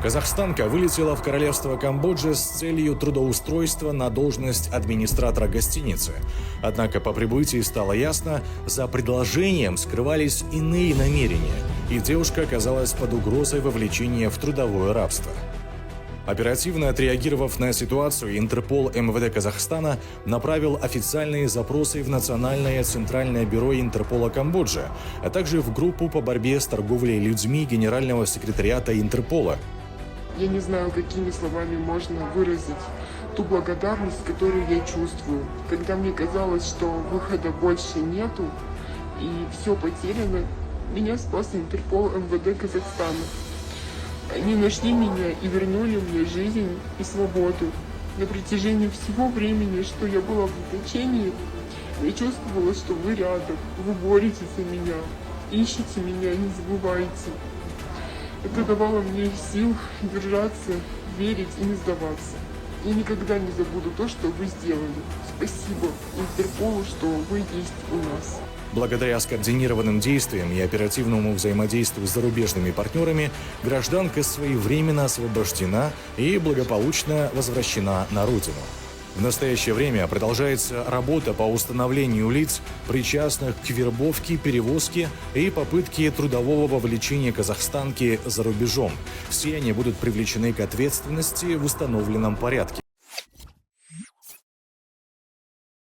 Казахстанка вылетела в королевство Камбоджа с целью трудоустройства на должность администратора гостиницы. Однако по прибытии стало ясно, за предложением скрывались иные намерения, и девушка оказалась под угрозой вовлечения в трудовое рабство. Оперативно отреагировав на ситуацию, Интерпол МВД Казахстана направил официальные запросы в Национальное центральное бюро Интерпола Камбоджи, а также в группу по борьбе с торговлей людьми Генерального секретариата Интерпола. Я не знаю, какими словами можно выразить ту благодарность, которую я чувствую. Когда мне казалось, что выхода больше нету и все потеряно, меня спас Интерпол МВД Казахстана. Они нашли меня и вернули мне жизнь и свободу. На протяжении всего времени, что я была в заточении, я чувствовала, что вы рядом, вы боретесь за меня, ищете меня, не забывайте. Это давало мне сил держаться, верить и не сдаваться. Я никогда не забуду то, что вы сделали. Спасибо Интерполу, что вы есть у нас. Благодаря скоординированным действиям и оперативному взаимодействию с зарубежными партнерами, гражданка своевременно освобождена и благополучно возвращена на родину. В настоящее время продолжается работа по установлению лиц, причастных к вербовке, перевозке и попытке трудового вовлечения казахстанки за рубежом. Все они будут привлечены к ответственности в установленном порядке.